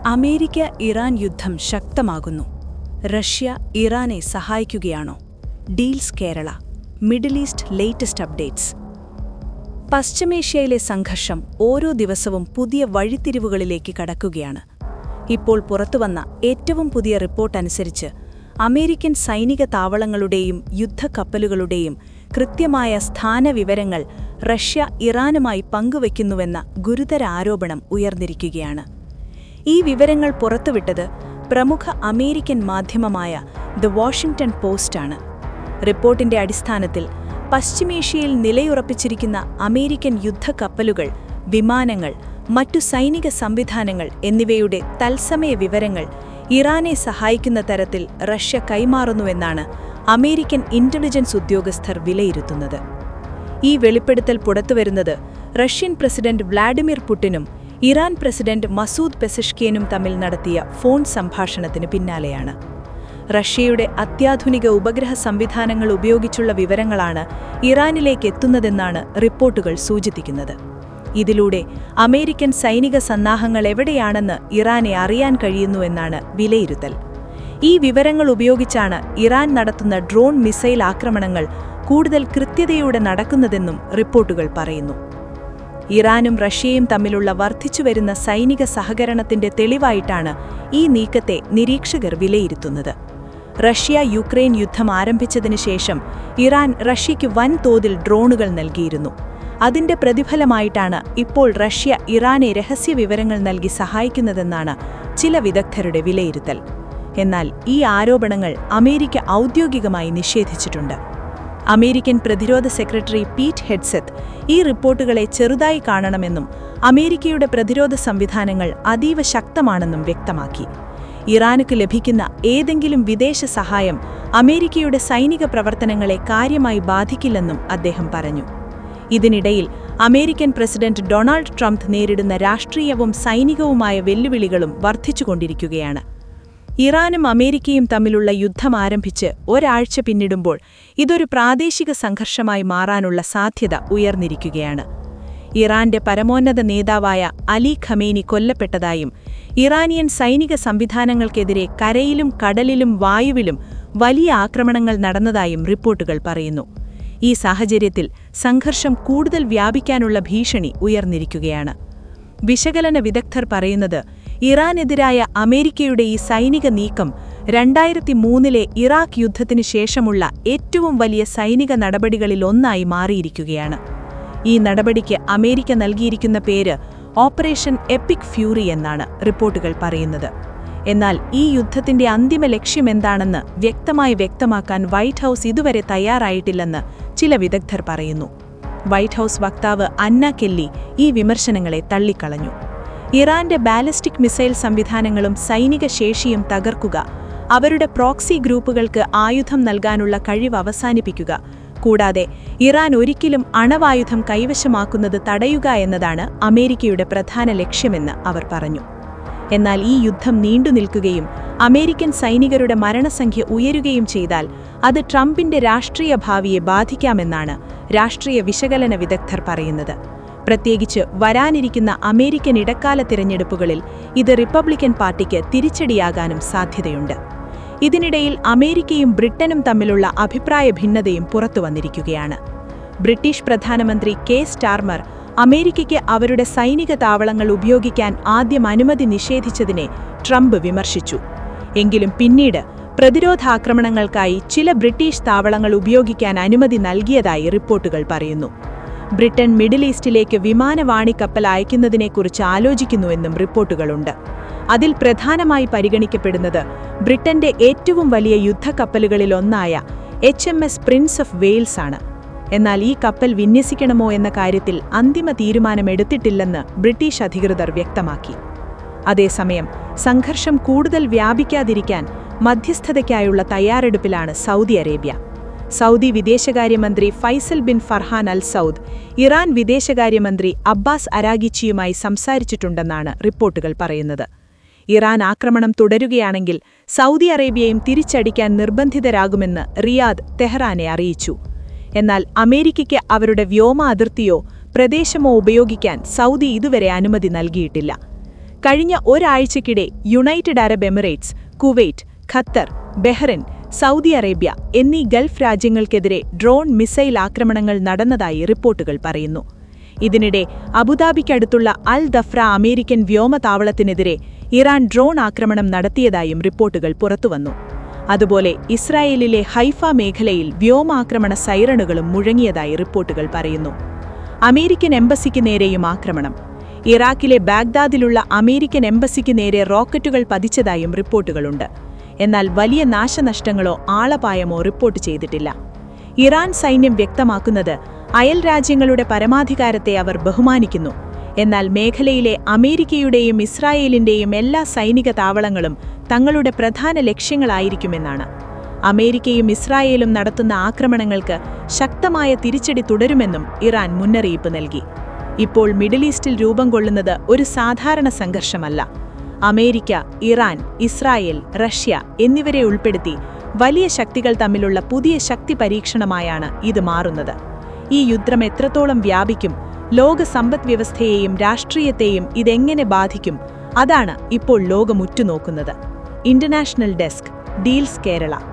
America Iran യുദ്ധം ശക്തമാകുന്നു. Russia ഇറാനെ സഹായിക്കുകയാണോ? Deals Kerala, middle east latest updates. പശ്ചിമേഷ്യയിലെ സംഘർഷം ഓരോ ദിവസവും പുതിയ വഴിത്തിരിവുകളിലേക്ക് കടക്കുകയാണ്. ഇപ്പോൾ പുറത്തുവന്ന ഏറ്റവും പുതിയ റിപ്പോർട്ട് അനുസരിച്ച് അമേരിക്കൻ സൈനിക താവളങ്ങളുടെയും യുദ്ധക്കപ്പലുകളുടെയും കൃത്യമായ സ്ഥാനവിവരങ്ങൾ റഷ്യ ഇറാനുമായി പങ്കുവയ്ക്കുന്നുവെന്ന ഗുരുതര ആരോപണം ഉയർന്നിരിക്കുകയാണ്. ഈ വിവരങ്ങൾ പുറത്തുവിട്ടത് പ്രമുഖ അമേരിക്കൻ മാധ്യമമായ ദ വാഷിംഗ്ടൺ പോസ്റ്റാണ്. റിപ്പോർട്ടിന്റെ അടിസ്ഥാനത്തിൽ പശ്ചിമേഷ്യയിൽ നിലയുറപ്പിച്ചിരിക്കുന്ന അമേരിക്കൻ യുദ്ധക്കപ്പലുകൾ, വിമാനങ്ങൾ, മറ്റു സൈനിക സംവിധാനങ്ങൾ എന്നിവയുടെ തത്സമയ വിവരങ്ങൾ ഇറാനെ സഹായിക്കുന്ന തരത്തിൽ റഷ്യ കൈമാറുന്നുവെന്നാണ് അമേരിക്കൻ ഇന്റലിജൻസ് ഉദ്യോഗസ്ഥർ വിലയിരുത്തുന്നത്. ഈ വെളിപ്പെടുത്തൽ പുറത്തുവരുന്നത് റഷ്യൻ പ്രസിഡന്റ് വ്ളാഡിമിർ പുടിനും ഇറാൻ പ്രസിഡന്റ് മസൂദ് പെസഷ്കിയനും തമ്മിൽ നടത്തിയ ഫോൺ സംഭാഷണത്തിന് പിന്നാലെയാണ്. റഷ്യയുടെ അത്യാധുനിക ഉപഗ്രഹ സംവിധാനങ്ങൾ ഉപയോഗിച്ചുള്ള വിവരങ്ങളാണ് ഇറാനിലേക്ക് എത്തുന്നതെന്നാണ് റിപ്പോർട്ടുകൾ സൂചിപ്പിക്കുന്നത്. ഇതിലൂടെ അമേരിക്കൻ സൈനിക സന്നാഹങ്ങൾ എവിടെയാണെന്ന് ഇറാനെ അറിയാൻ കഴിയുന്നുവെന്നാണ് വിലയിരുത്തൽ. ഈ വിവരങ്ങൾ ഉപയോഗിച്ചാണ് ഇറാൻ നടത്തുന്ന ഡ്രോൺ മിസൈൽ ആക്രമണങ്ങൾ കൂടുതൽ കൃത്യതയോടെ നടക്കുന്നതെന്നും റിപ്പോർട്ടുകൾ പറയുന്നു. ഇറാനും റഷ്യയും തമ്മിലുള്ള വർദ്ധിച്ചുവരുന്ന സൈനിക സഹകരണത്തിന്റെ തെളിവായിട്ടാണ് ഈ നീക്കത്തെ നിരീക്ഷകർ വിലയിരുത്തുന്നത്. റഷ്യ യുക്രൈൻ യുദ്ധം ആരംഭിച്ചതിനു ശേഷം ഇറാൻ റഷ്യയ്ക്ക് വൻതോതിൽ ഡ്രോണുകൾ നൽകിയിരുന്നു. അതിന്റെ പ്രതിഫലമായിട്ടാണ് ഇപ്പോൾ റഷ്യ ഇറാനെ രഹസ്യവിവരങ്ങൾ നൽകി സഹായിക്കുന്നതെന്നാണ് ചില വിദഗ്ധരുടെ വിലയിരുത്തൽ. എന്നാൽ ഈ ആരോപണങ്ങൾ അമേരിക്ക ഔദ്യോഗികമായി നിഷേധിച്ചിട്ടുണ്ട്. അമേരിക്കൻ പ്രതിരോധ സെക്രട്ടറി പീറ്റ് ഹെഡ്സെത്ത് ഈ റിപ്പോർട്ടുകളെ ചെറുതായി കാണണമെന്നും അമേരിക്കയുടെ പ്രതിരോധ സംവിധാനങ്ങൾ അതീവ ശക്തമാണെന്നും വ്യക്തമാക്കി. ഇറാനുക്ക് ലഭിക്കുന്ന ഏതെങ്കിലും വിദേശ സഹായം അമേരിക്കയുടെ സൈനിക പ്രവർത്തനങ്ങളെ കാര്യമായി ബാധിക്കില്ലെന്നും അദ്ദേഹം പറഞ്ഞു. ഇതിനിടയിൽ അമേരിക്കൻ പ്രസിഡന്റ് ഡൊണാൾഡ് ട്രംപ് നേരിടുന്ന രാഷ്ട്രീയവും സൈനികവുമായ വെല്ലുവിളികളും വർദ്ധിച്ചുകൊണ്ടിരിക്കുകയാണ്. ഇറാനും അമേരിക്കയും തമ്മിലുള്ള യുദ്ധം ആരംഭിച്ച് ഒരാഴ്ച പിന്നിടുമ്പോൾ ഇതൊരു പ്രാദേശിക സംഘർഷമായി മാറാനുള്ള സാധ്യത ഉയർന്നിരിക്കുകയാണ്. ഇറാന്റെ പരമോന്നത നേതാവായ അലി ഖമേനി കൊല്ലപ്പെട്ടതായും ഇറാനിയൻ സൈനിക സംവിധാനങ്ങൾക്കെതിരെ കരയിലും കടലിലും വായുവിലും വലിയ ആക്രമണങ്ങൾ നടന്നതായും റിപ്പോർട്ടുകൾ പറയുന്നു. ഈ സാഹചര്യത്തിൽ സംഘർഷം കൂടുതൽ വ്യാപിക്കാനുള്ള ഭീഷണി ഉയർന്നിരിക്കുകയാണ്. വിശകലന വിദഗ്ധർ പറയുന്നത് ഇറാനെതിരായ അമേരിക്കയുടെ ഈ സൈനിക നീക്കം 2003 ഇറാഖ് യുദ്ധത്തിന് ശേഷമുള്ള ഏറ്റവും വലിയ സൈനിക നടപടികളിലൊന്നായി മാറിയിരിക്കുകയാണ്. ഈ നടപടിക്ക് അമേരിക്ക നൽകിയിരിക്കുന്ന പേര് ഓപ്പറേഷൻ എപ്പിക് ഫ്യൂറി എന്നാണ് റിപ്പോർട്ടുകൾ പറയുന്നത്. എന്നാൽ ഈ യുദ്ധത്തിന്റെ അന്തിമ ലക്ഷ്യമെന്താണെന്ന് വ്യക്തമാക്കാൻ വൈറ്റ് ഹൌസ് ഇതുവരെ തയ്യാറായിട്ടില്ലെന്ന് ചില വിദഗ്ധർ പറയുന്നു. വൈറ്റ് ഹൌസ് വക്താവ് അന്ന കെല്ലി ഈ വിമർശനങ്ങളെ തള്ളിക്കളഞ്ഞു. ഇറാന്റെ ബാലിസ്റ്റിക് മിസൈൽ സംവിധാനങ്ങളും സൈനിക ശേഷിയും തകർക്കുക, അവരുടെ പ്രോക്സി ഗ്രൂപ്പുകൾക്ക് ആയുധം നൽകാനുള്ള കഴിവ് അവസാനിപ്പിക്കുക, കൂടാതെ ഇറാൻ ഒരിക്കലും അണവായുധം കൈവശമാക്കുന്നത് തടയുക എന്നതാണ് അമേരിക്കയുടെ പ്രധാന ലക്ഷ്യമെന്ന് അവർ പറഞ്ഞു. എന്നാൽ ഈ യുദ്ധം നീണ്ടുനിൽക്കുകയും അമേരിക്കൻ സൈനികരുടെ മരണസംഖ്യ ഉയരുകയും ചെയ്താൽ അത് ട്രംപിന്റെ രാഷ്ട്രീയ ഭാവിയെ ബാധിക്കാമെന്നാണ് രാഷ്ട്രീയ വിശകലന വിദഗ്ധർ പറയുന്നത്. പ്രത്യേകിച്ച് വരാനിരിക്കുന്ന അമേരിക്കൻ ഇടക്കാല തിരഞ്ഞെടുപ്പുകളിൽ ഇത് റിപ്പബ്ലിക്കൻ പാർട്ടിക്ക് തിരിച്ചടിയാകാനും സാധ്യതയുണ്ട്. ഇതിനിടയിൽ അമേരിക്കയും ബ്രിട്ടനും തമ്മിലുള്ള അഭിപ്രായ ഭിന്നതയും പുറത്തുവന്നിരിക്കുകയാണ്. ബ്രിട്ടീഷ് പ്രധാനമന്ത്രി കെ സ്റ്റാർമർ അമേരിക്കയ്ക്ക് അവരുടെ സൈനിക താവളങ്ങൾ ഉപയോഗിക്കാൻ ആദ്യം അനുമതി നിഷേധിച്ചതിനെ ട്രംപ് വിമർശിച്ചു. എങ്കിലും പിന്നീട് പ്രതിരോധാക്രമണങ്ങൾക്കായി ചില ബ്രിട്ടീഷ് താവളങ്ങൾ ഉപയോഗിക്കാൻ അനുമതി നൽകിയതായി റിപ്പോർട്ടുകൾ പറയുന്നു. ബ്രിട്ടൻ മിഡിൽ ഈസ്റ്റിലേക്ക് വിമാനവാണിക്കപ്പൽ അയക്കുന്നതിനെക്കുറിച്ച് ആലോചിക്കുന്നുവെന്നും റിപ്പോർട്ടുകളുണ്ട്. അതിൽ പ്രധാനമായി പരിഗണിക്കപ്പെടുന്നത് ബ്രിട്ടന്റെ ഏറ്റവും വലിയ യുദ്ധക്കപ്പലുകളിലൊന്നായ HMS പ്രിൻസ് ഓഫ് വെയിൽസ് ആണ്. എന്നാൽ ഈ കപ്പൽ വിന്യസിക്കണമോ എന്ന കാര്യത്തിൽ അന്തിമ തീരുമാനമെടുത്തിട്ടില്ലെന്ന് ബ്രിട്ടീഷ് അധികൃതർ വ്യക്തമാക്കി. അതേസമയം സംഘർഷം കൂടുതൽ വ്യാപിക്കാതിരിക്കാൻ മധ്യസ്ഥതയ്ക്കായുള്ള തയ്യാറെടുപ്പിലാണ് സൗദി അറേബ്യ. സൗദി വിദേശകാര്യമന്ത്രി Faisal bin Farhan Al Saud Iran വിദേശകാര്യമന്ത്രി അബ്ബാസ് അരാഗിച്ചിയുമായി സംസാരിച്ചിട്ടുണ്ടെന്നാണ് റിപ്പോർട്ടുകൾ പറയുന്നത്. ഇറാൻ ആക്രമണം തുടരുകയാണെങ്കിൽ സൗദി അറേബ്യയും തിരിച്ചടിക്കാൻ നിർബന്ധിതരാകുമെന്ന് റിയാദ് തെഹ്റാനെ അറിയിച്ചു. എന്നാൽ അമേരിക്കയ്ക്ക് അവരുടെ വ്യോമ അതിർത്തിയോ പ്രദേശമോ ഉപയോഗിക്കാൻ സൗദി ഇതുവരെ അനുമതി നൽകിയിട്ടില്ല. കഴിഞ്ഞ ഒരാഴ്ചയ്ക്കിടെ United Arab Emirates, Kuwait, Qatar, Bahrain, Saudi Arabia എന്നീ ഗൾഫ് രാജ്യങ്ങൾക്കെതിരെ ഡ്രോൺ മിസൈൽ ആക്രമണങ്ങൾ നടന്നതായി റിപ്പോർട്ടുകൾ പറയുന്നു. ഇതിനിടെ അബുദാബിക്കടുത്തുള്ള അൽ ദഫ്ര അമേരിക്കൻ വ്യോമതാവളത്തിനെതിരെ ഇറാൻ ഡ്രോൺ ആക്രമണം നടത്തിയതായും റിപ്പോർട്ടുകൾ പുറത്തുവന്നു. അതുപോലെ ഇസ്രായേലിലെ ഹൈഫ മേഖലയിൽ വ്യോമാക്രമണ സൈറണുകളും മുഴങ്ങിയതായി റിപ്പോർട്ടുകൾ പറയുന്നു. അമേരിക്കൻ എംബസിക്ക് നേരെയും ആക്രമണം. ഇറാഖിലെ ബാഗ്ദാദിലുള്ള അമേരിക്കൻ എംബസിക്ക് നേരെ റോക്കറ്റുകൾ പതിച്ചതായും റിപ്പോർട്ടുകളുണ്ട്. എന്നാൽ വലിയ നാശനഷ്ടങ്ങളോ ആളപായമോ റിപ്പോർട്ട് ചെയ്തിട്ടില്ല. ഇറാൻ സൈന്യം വ്യക്തമാക്കുന്നത് അയൽ രാജ്യങ്ങളുടെ പരമാധികാരത്തെ അവർ ബഹുമാനിക്കുന്നു. എന്നാൽ മേഖലയിലെ അമേരിക്കയുടെയും ഇസ്രായേലിന്റെയും എല്ലാ സൈനിക താവളങ്ങളും തങ്ങളുടെ പ്രധാന ലക്ഷ്യങ്ങളായിരിക്കുമെന്നാണ്. അമേരിക്കയും ഇസ്രായേലും നടത്തുന്ന ആക്രമണങ്ങൾക്ക് ശക്തമായ തിരിച്ചടി തുടരുമെന്നും ഇറാൻ മുന്നറിയിപ്പ് നൽകി. ഇപ്പോൾ മിഡിൽ ഈസ്റ്റിൽ രൂപം കൊള്ളുന്നത് ഒരു സാധാരണ സംഘർഷമല്ല. അമേരിക്ക, ഇറാൻ, ഇസ്രായേൽ, റഷ്യ എന്നിവരെ ഉൾപ്പെടുത്തി വലിയ ശക്തികൾ തമ്മിലുള്ള പുതിയ ശക്തി പരീക്ഷണമായാണ് ഇത് മാറുന്നത്. ഈ യുദ്ധം എത്രത്തോളം വ്യാപിക്കും, ലോക സമ്പദ്വ്യവസ്ഥയെയും രാഷ്ട്രീയത്തെയും ഇതെങ്ങനെ ബാധിക്കും, അതാണ് ഇപ്പോൾ ലോകം ഉറ്റുനോക്കുന്നത്. International desk, deals Kerala.